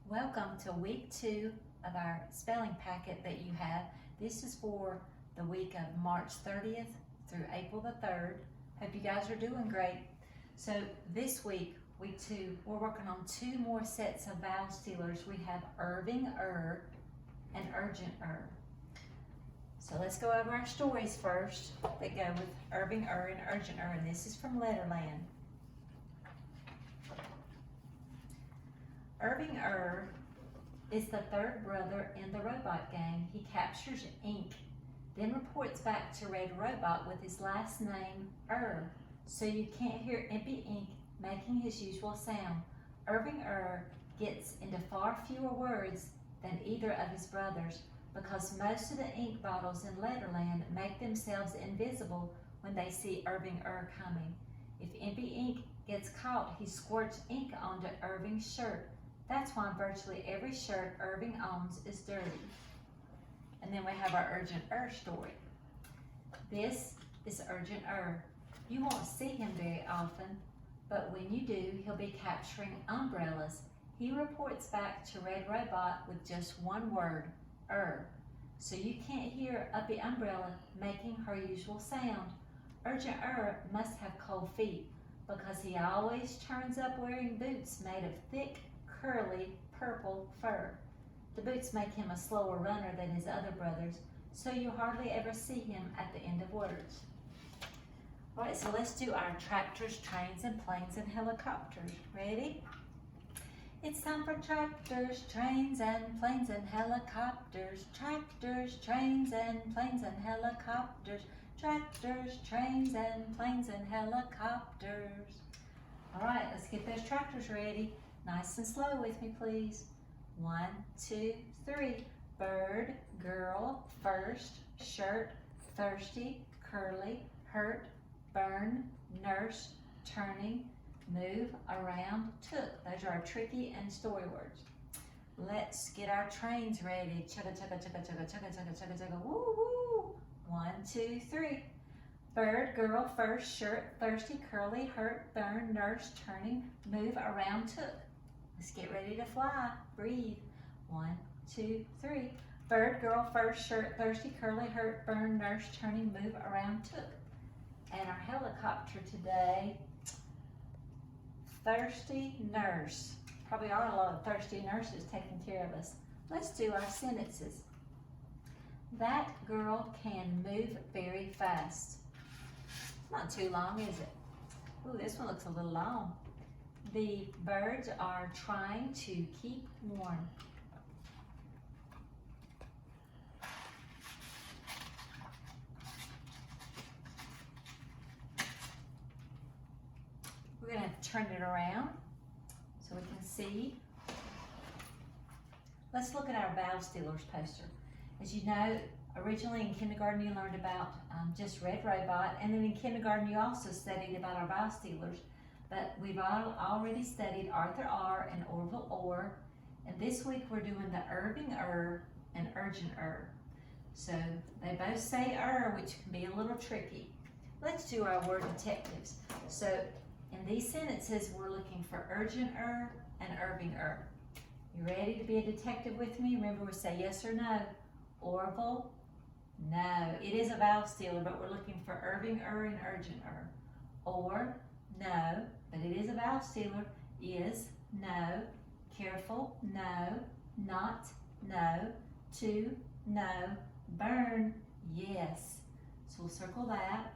Welcome to week 2 of our spelling packet that you have. This is for the week of March 30th through April the 3rd. Hope you guys are doing great. So this week, week 2, we're working on 2 more sets of vowel stealers. We have Irving and Urgent So let's go over our stories first that go with Irving and Urgent and this is from Letterland. Irving is the 3rd brother in the robot gang. He captures ink, then reports back to Red Robot with his last name, so you can't hear Impy Ink making his usual sound. Irving gets into far fewer words than either of his brothers because most of the ink bottles in Letterland make themselves invisible when they see Irving coming. If Impy Ink gets caught, he squirts ink onto Irving's shirt. That's why virtually every shirt Irving owns is dirty. And then we have our Urgent story. This is Urgent You won't see him very often, but when you do, he'll be capturing umbrellas. He reports back to Red Robot with just one word, so you can't hear Uppy Umbrella making her usual sound. Urgent must have cold feet because he always turns up wearing boots made of thick, curly, purple fur. The boots make him a slower runner than his other brothers, so you hardly ever see him at the end of words. All right, so let's do our tractors, trains, and planes and helicopters. Ready? It's time for tractors, trains, and planes and helicopters. Tractors, trains, and planes and helicopters. Tractors, trains, and planes and helicopters. All right, let's get those tractors ready. Nice and slow with me, please. 1, 2, 3. Bird, girl, first, shirt, thirsty, curly, hurt, burn, nurse, turning, move, around, took. Those are our tricky and story words. Let's get our trains ready. Chugga, chugga, chugga, chugga, chugga, chugga, chugga, chugga, woo, woo. 1, 2, 3. Bird, girl, first, shirt, thirsty, curly, hurt, burn, nurse, turning, move, around, took. Let's get ready to fly. Breathe. 1, 2, 3. Bird, girl, first, shirt, thirsty, curly, hurt, burn, nurse, turning, move, around, took. And our helicopter today, thirsty nurse. Probably are a lot of thirsty nurses taking care of us. Let's do our sentences. That girl can move very fast. Not too long, is it? Ooh, this one looks a little long. The birds are trying to keep warm. We're going to turn it around so we can see. Let's look at our vowel stealers poster. As you know, originally in kindergarten you learned about just Red Robot, and then in kindergarten you also studied about our vowel stealers. But we've already studied Arthur R and Orville Or, and this week we're doing the Irving and Urgent So they both say which can be a little tricky. Let's do our word detectives. So in these sentences we're looking for Urgent and Irving You ready to be a detective with me? Remember, we say yes or no. Orville, no. It is a vowel stealer, but we're looking for Irving and Urgent Or, no, but it is a vowel stealer. Is, no. Careful, no. Not, no. To, no. Burn, yes. So we'll circle that.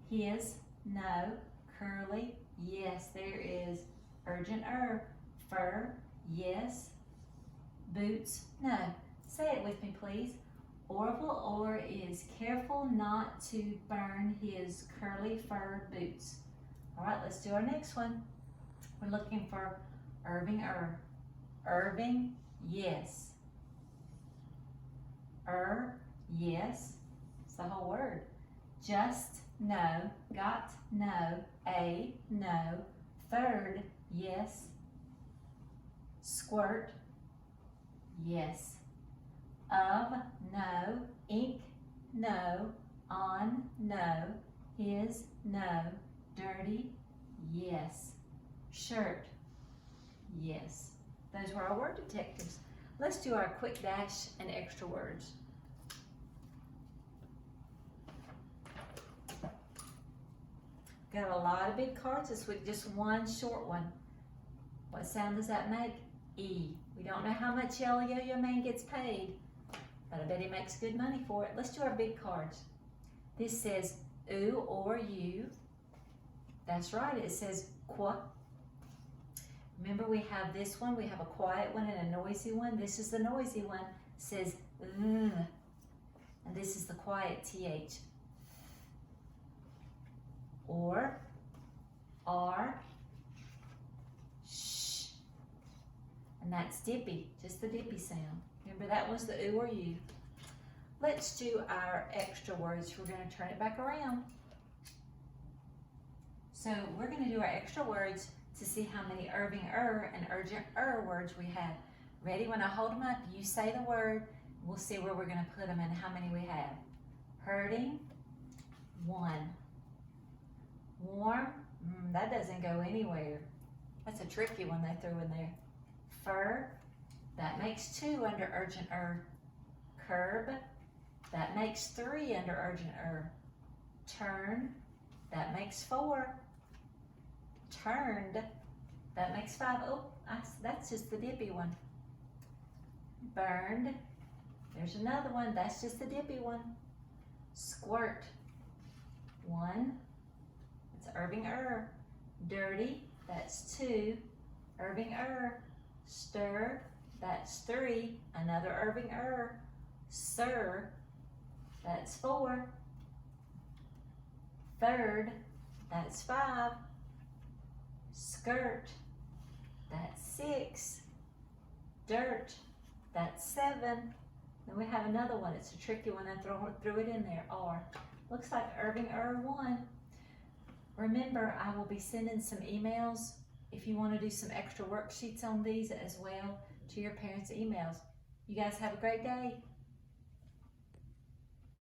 His, no. Curly, yes. There is Urgent Fur, yes. Boots, no. Say it with me, please. Orville Or is careful not to burn his curly fur boots. All right, let's do our next one. We're looking for Irving Irving, yes. Yes. It's the whole word. Just, no. Got, no. A, no. Third, yes. Squirt, yes. Of, no. Ink, no. On, no. His, no. Dirty, yes. Shirt, yes. Those were our word detectives. Let's do our quick dash and extra words. Got a lot of big cards this week, just one short one. What sound does that make? E. We don't know how much Yellow Yo-Yo Man gets paid, but I bet he makes good money for it. Let's do our big cards. This says oo or you. That's right, it says qua. Remember, we have this one, we have a quiet one and a noisy one. This is the noisy one, it says and this is the quiet th. Or, R, sh, and that's dippy, just the dippy sound. Remember, that was the oo or you. Let's do our extra words. We're going to turn it back around. So we're going to do our extra words to see how many Irving and urgent words we have. Ready? When I hold them up, you say the word. We'll see where we're going to put them and how many we have. Hurting, 1. Warm, that doesn't go anywhere. That's a tricky one they threw in there. Fur, that makes 2 under urgent Curb, that makes 3 under urgent Turn, that makes 4. Turned, that makes 5. Oh, that's just the dippy one. Burned, there's another one, that's just the dippy one. Squirt, 1. It's Irving Dirty, that's 2. Irving Stir, that's 3. Another Irving Sir, that's 4. Third, that's 5. Skirt, that's 6. Dirt, that's 7. Then we have another one. It's a tricky one. I threw it in there. R. Looks like Irving 1. Remember, I will be sending some emails if you want to do some extra worksheets on these as well to your parents' emails. You guys have a great day.